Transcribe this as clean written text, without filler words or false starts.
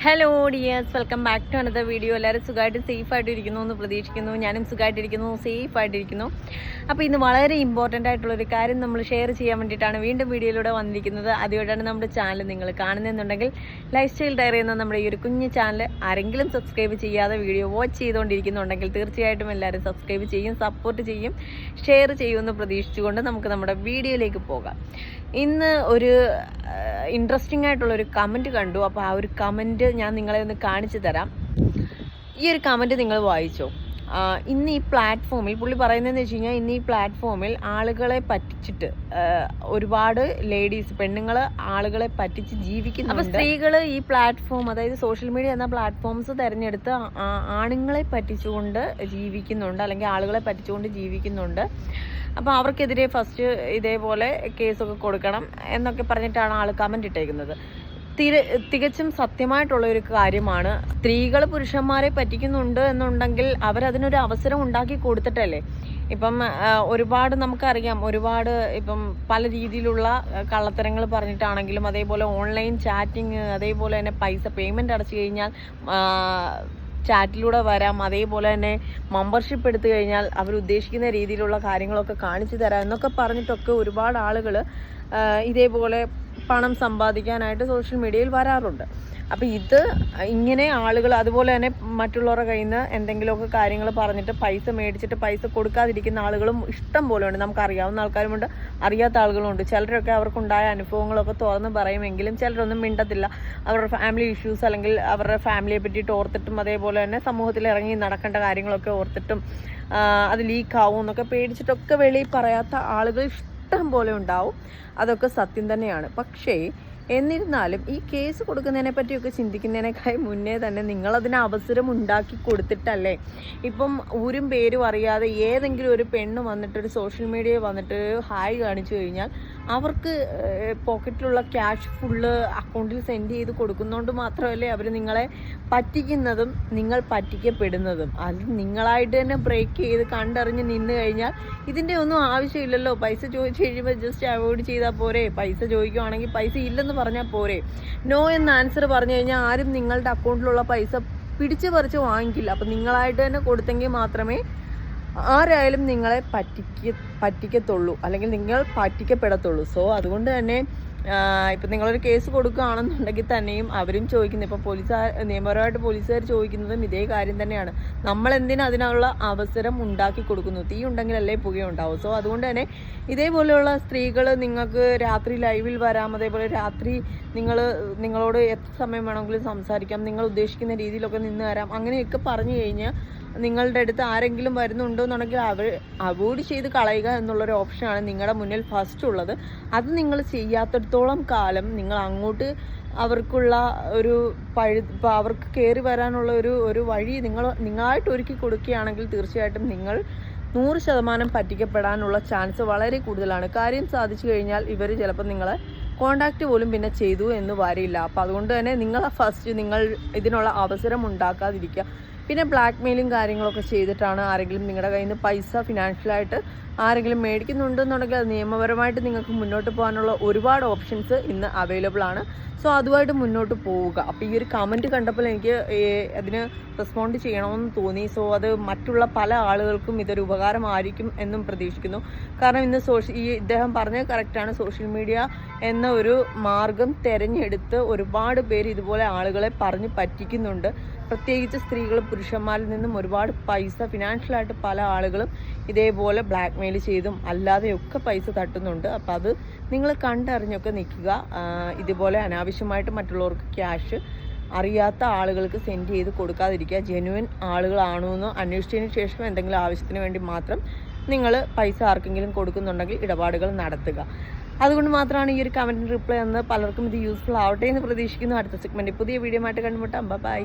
Hello dears, welcome back to another video. എല്ലാവരും സുഖമായിട്ട് സേഫായിട്ടിരിക്കുന്നു എന്ന് പ്രതീക്ഷിക്കുന്നു. ഞാനും സുഖമായിട്ടിരിക്കുന്നു, സേഫായിട്ടിരിക്കുന്നു. അപ്പോൾ ഇന്ന് വളരെ ഇമ്പോർട്ടൻ്റ് ആയിട്ടുള്ളൊരു കാര്യം നമ്മൾ ഷെയർ ചെയ്യാൻ വേണ്ടിയിട്ടാണ് വീണ്ടും വീഡിയോയിലൂടെ വന്നിരിക്കുന്നത്. അതുകൊണ്ടാണ് നമ്മുടെ ചാനൽ നിങ്ങൾ കാണുന്നതെന്നുണ്ടെങ്കിൽ ലൈഫ് സ്റ്റൈൽ ഡയറി എന്ന നമ്മുടെ ഈ ഒരു കുഞ്ഞു ചാനൽ ആരെങ്കിലും സബ്സ്ക്രൈബ് ചെയ്യാതെ വീഡിയോ വാച്ച് ചെയ്തുകൊണ്ടിരിക്കുന്നുണ്ടെങ്കിൽ തീർച്ചയായിട്ടും എല്ലാവരും സബ്സ്ക്രൈബ് ചെയ്യും, സപ്പോർട്ട് ചെയ്യും, ഷെയർ ചെയ്യുമെന്ന് പ്രതീക്ഷിച്ചുകൊണ്ട് നമുക്ക് നമ്മുടെ വീഡിയോയിലേക്ക് പോകാം. ഇന്ന് ഒരു ഇൻട്രസ്റ്റിംഗ് ആയിട്ടുള്ളൊരു കമൻറ്റ് കണ്ടു. അപ്പോൾ ആ ഒരു കമൻറ്റ് ഞാൻ നിങ്ങളെ ഒന്ന് കാണിച്ചു തരാം. ഈ ഒരു കമൻറ്റ് നിങ്ങൾ വായിച്ചോ? ഇന്ന് ഈ പ്ലാറ്റ്ഫോമിൽ പുള്ളി പറയുന്നതെന്ന് വെച്ച് കഴിഞ്ഞാൽ, ഇന്ന് ഈ പ്ലാറ്റ്ഫോമിൽ ആളുകളെ പറ്റിച്ചിട്ട് ഒരുപാട് ലേഡീസ്, പെണ്ണുങ്ങൾ ആളുകളെ പറ്റിച്ച് ജീവിക്കുന്നു. അപ്പോൾ സ്ത്രീകൾ ഈ പ്ലാറ്റ്ഫോം, അതായത് സോഷ്യൽ മീഡിയ എന്ന പ്ലാറ്റ്ഫോംസ് തിരഞ്ഞെടുത്ത് ആണുങ്ങളെ പറ്റിച്ചുകൊണ്ട് ജീവിക്കുന്നുണ്ട്, അല്ലെങ്കിൽ ആളുകളെ പറ്റിച്ചുകൊണ്ട് ജീവിക്കുന്നുണ്ട്. അപ്പോൾ അവർക്കെതിരെ ഫസ്റ്റ് ഇതേപോലെ കേസൊക്കെ കൊടുക്കണം എന്നൊക്കെ പറഞ്ഞിട്ടാണ് ആൾ കമൻ്റ് ഇട്ടേക്കുന്നത്. തികച്ചും സത്യമായിട്ടുള്ള ഒരു കാര്യമാണ്. സ്ത്രീകൾ പുരുഷന്മാരെ പറ്റിക്കുന്നുണ്ട് എന്നുണ്ടെങ്കിൽ അവരതിനൊരു അവസരം ഉണ്ടാക്കി കൊടുത്തിട്ടല്ലേ. ഇപ്പം ഒരുപാട് നമുക്കറിയാം, ഒരുപാട് ഇപ്പം പല രീതിയിലുള്ള കള്ളത്തരങ്ങൾ പറഞ്ഞിട്ടാണെങ്കിലും, അതേപോലെ ഓൺലൈൻ ചാറ്റിങ്, അതേപോലെ തന്നെ പൈസ പേയ്മെൻറ്റ് അടച്ചു കഴിഞ്ഞാൽ ചാറ്റിലൂടെ വരാം, അതേപോലെ തന്നെ മെമ്പർഷിപ്പ് എടുത്തു കഴിഞ്ഞാൽ അവരുദ്ദേശിക്കുന്ന രീതിയിലുള്ള കാര്യങ്ങളൊക്കെ കാണിച്ചു തരാം എന്നൊക്കെ പറഞ്ഞിട്ടൊക്കെ ഒരുപാട് ആളുകൾ ഇതേപോലെ പണം സമ്പാദിക്കാനായിട്ട് സോഷ്യൽ മീഡിയയിൽ വരാറുണ്ട്. അപ്പോൾ ഇത് ഇങ്ങനെ ആളുകൾ, അതുപോലെ തന്നെ മറ്റുള്ളവരുടെ കയ്യിൽ നിന്ന് എന്തെങ്കിലുമൊക്കെ കാര്യങ്ങൾ പറഞ്ഞിട്ട് പൈസ മേടിച്ചിട്ട് പൈസ കൊടുക്കാതിരിക്കുന്ന ആളുകളും ഇഷ്ടം പോലെ ഉണ്ട്. നമുക്കറിയാവുന്ന ആൾക്കാരുമുണ്ട്, അറിയാത്ത ആളുകളുമുണ്ട്. ചിലരൊക്കെ അവർക്കുണ്ടായ അനുഭവങ്ങളൊക്കെ തുറന്ന് പറയുമെങ്കിലും ചിലരൊന്നും മിണ്ടത്തില്ല. അവരുടെ ഫാമിലി ഇഷ്യൂസ്, അല്ലെങ്കിൽ അവരുടെ ഫാമിലിയെ പറ്റിയിട്ട് ഓർത്തിട്ടും, അതേപോലെ തന്നെ സമൂഹത്തിൽ ഇറങ്ങി നടക്കേണ്ട കാര്യങ്ങളൊക്കെ ഓർത്തിട്ടും അത് ലീക്കാവും എന്നൊക്കെ പേടിച്ചിട്ടൊക്കെ വെളിയിൽ പറയാത്ത ആളുകൾ ഇഷ്ടം പോലെ ഉണ്ടാവും. അതൊക്കെ സത്യം തന്നെയാണ്. പക്ഷേ എന്നിരുന്നാലും ഈ കേസ് കൊടുക്കുന്നതിനെ പറ്റിയൊക്കെ ചിന്തിക്കുന്നതിനേക്കാൾ മുന്നേ തന്നെ നിങ്ങളതിന് അവസരം ഉണ്ടാക്കി കൊടുത്തിട്ടല്ലേ. ഇപ്പം ഊരും പേരും അറിയാതെ ഏതെങ്കിലും ഒരു പെണ്ണ് വന്നിട്ട് ഒരു സോഷ്യൽ മീഡിയയിൽ വന്നിട്ട് ഹായ് കാണിച്ചു കഴിഞ്ഞാൽ അവർക്ക് പോക്കറ്റിലുള്ള ക്യാഷ് ഫുള്ള് അക്കൗണ്ടിൽ സെൻഡ് ചെയ്ത് കൊടുക്കുന്നതുകൊണ്ട് മാത്രമല്ലേ അവർ നിങ്ങളെ പറ്റിക്കുന്നതും നിങ്ങൾ പറ്റിക്കപ്പെടുന്നതും. അത് നിങ്ങളായിട്ട് തന്നെ ബ്രേക്ക് ചെയ്ത് കണ്ടറിഞ്ഞ് നിന്ന് കഴിഞ്ഞാൽ ഇതിൻ്റെ ഒന്നും ആവശ്യമില്ലല്ലോ. പൈസ ചോദിച്ചു കഴിയുമ്പോൾ ജസ്റ്റ് അവോയ്ഡ് ചെയ്താൽ പോരെ. പൈസ ചോദിക്കുവാണെങ്കിൽ പൈസ ഇല്ലെന്ന് പറഞ്ഞാൽ പോരെ. നോ എന്ന ആൻസർ പറഞ്ഞു കഴിഞ്ഞാൽ ആരും നിങ്ങളുടെ അക്കൗണ്ടിലുള്ള പൈസ പിടിച്ച് പറിച്ച് വാങ്ങിക്കില്ല. അപ്പം നിങ്ങളായിട്ട് തന്നെ കൊടുത്തെങ്കിൽ മാത്രമേ ആരായാലും നിങ്ങളെ പറ്റിക്കത്തുള്ളൂ, അല്ലെങ്കിൽ നിങ്ങൾ പറ്റിക്കപ്പെടത്തുള്ളൂ. സോ അതുകൊണ്ട് തന്നെ ഇപ്പം നിങ്ങളൊരു കേസ് കൊടുക്കുകയാണെന്നുണ്ടെങ്കിൽ തന്നെയും അവരും ചോദിക്കുന്നത്, ഇപ്പം നിയമപരമായിട്ട് പോലീസുകാർ ചോദിക്കുന്നതും ഇതേ കാര്യം തന്നെയാണ്. നമ്മളെന്തിനാ അതിനുള്ള അവസരം ഉണ്ടാക്കി കൊടുക്കുന്നു? തീ ഉണ്ടെങ്കിലല്ലേ പുകയുണ്ടാവും. സോ അതുകൊണ്ട് തന്നെ ഇതേപോലെയുള്ള സ്ത്രീകൾ നിങ്ങൾക്ക് രാത്രി ലൈവിൽ വരാം, അതേപോലെ രാത്രി നിങ്ങളോട് എത്ര സമയം വേണമെങ്കിലും സംസാരിക്കാം, നിങ്ങൾ ഉദ്ദേശിക്കുന്ന രീതിയിലൊക്കെ നിന്ന് തരാം, അങ്ങനെയൊക്കെ പറഞ്ഞു കഴിഞ്ഞാൽ നിങ്ങളുടെ അടുത്ത് ആരെങ്കിലും വരുന്നുണ്ടോ എന്നുണ്ടെങ്കിൽ അവോയ്ഡ് ചെയ്ത് കളയുക എന്നുള്ളൊരു ഓപ്ഷനാണ് നിങ്ങളുടെ മുന്നിൽ ഫസ്റ്റ് ഉള്ളത്. അത് നിങ്ങൾ ചെയ്യാത്തിടത്തോളം കാലം നിങ്ങൾ അങ്ങോട്ട് അവർക്കുള്ള ഒരു അവർക്ക് കയറി വരാനുള്ള ഒരു വഴി നിങ്ങളായിട്ട് ഒരുക്കി കൊടുക്കുകയാണെങ്കിൽ തീർച്ചയായിട്ടും നിങ്ങൾ 100% പറ്റിക്കപ്പെടാനുള്ള ചാൻസ് വളരെ കൂടുതലാണ്. കാര്യം സാധിച്ചു കഴിഞ്ഞാൽ ഇവർ ചിലപ്പോൾ നിങ്ങളെ കോണ്ടാക്റ്റ് പോലും പിന്നെ ചെയ്തു എന്ന് വരില്ല. അപ്പോൾ അതുകൊണ്ട് തന്നെ നിങ്ങൾ ഇതിനുള്ള അവസരം ഉണ്ടാക്കാതിരിക്കുക. പിന്നെ ബ്ലാക്ക് മെയിലും കാര്യങ്ങളൊക്കെ ചെയ്തിട്ടാണ് ആരെങ്കിലും നിങ്ങളുടെ കയ്യിൽ നിന്ന് പൈസ ഫിനാൻഷ്യലായിട്ട് ആരെങ്കിലും മേടിക്കുന്നുണ്ടെന്നുണ്ടെങ്കിൽ അത് നിയമപരമായിട്ട് നിങ്ങൾക്ക് മുന്നോട്ട് പോകാനുള്ള ഒരുപാട് ഓപ്ഷൻസ് ഇന്ന് അവൈലബിൾ ആണ്. സോ അതുമായിട്ട് മുന്നോട്ട് പോവുക. അപ്പോൾ ഈ ഒരു കമൻറ്റ് കണ്ടപ്പോൾ എനിക്ക് അതിന് റെസ്പോണ്ട് ചെയ്യണമെന്ന് തോന്നി. സോ അത് മറ്റുള്ള പല ആളുകൾക്കും ഇതൊരു ഉപകാരമായിരിക്കും എന്നും പ്രതീക്ഷിക്കുന്നു. കാരണം ഇന്ന് ഇദ്ദേഹം പറഞ്ഞത് കറക്റ്റാണ്. സോഷ്യൽ മീഡിയ എന്ന ഒരു മാർഗം തിരഞ്ഞെടുത്ത് ഒരുപാട് പേര് ഇതുപോലെ ആളുകളെ പറഞ്ഞ് പറ്റിക്കുന്നുണ്ട്. പ്രത്യേകിച്ച് സ്ത്രീകൾ പുരുഷന്മാരിൽ നിന്നും ഒരുപാട് പൈസ ഫിനാൻഷ്യലായിട്ട് പല ആളുകളും ഇതേപോലെ ബ്ലാക്ക് മെയിൽ ചെയ്തും അല്ലാതെയൊക്കെ പൈസ തട്ടുന്നുണ്ട്. അപ്പോൾ അത് നിങ്ങൾ കണ്ടറിഞ്ഞൊക്കെ നിൽക്കുക. ഇതുപോലെ അനാവശ്യമായിട്ട് മറ്റുള്ളവർക്ക് ക്യാഷ് അറിയാത്ത ആളുകൾക്ക് സെൻഡ് ചെയ്ത് കൊടുക്കാതിരിക്കുക. ജെന്യുവൻ ആളുകളാണോ എന്ന് അന്വേഷിച്ചതിന് ശേഷം എന്തെങ്കിലും ആവശ്യത്തിന് വേണ്ടി മാത്രം നിങ്ങൾ പൈസ ആർക്കെങ്കിലും കൊടുക്കുന്നുണ്ടെങ്കിൽ ഇടപാടുകൾ നടത്തുക. അതുകൊണ്ട് മാത്രമാണ് ഈ ഒരു കമൻറ്റിന് റിപ്ലൈ തന്നത്. പലർക്കും ഇത് യൂസ്ഫുൾ ആവട്ടെ എന്ന് പ്രതീക്ഷിക്കുന്നു. അടുത്ത സെഗ്മെൻറ്റ് പുതിയ വീഡിയോ ആയിട്ട് കണ്ടുമുട്ടാം. ബൈ.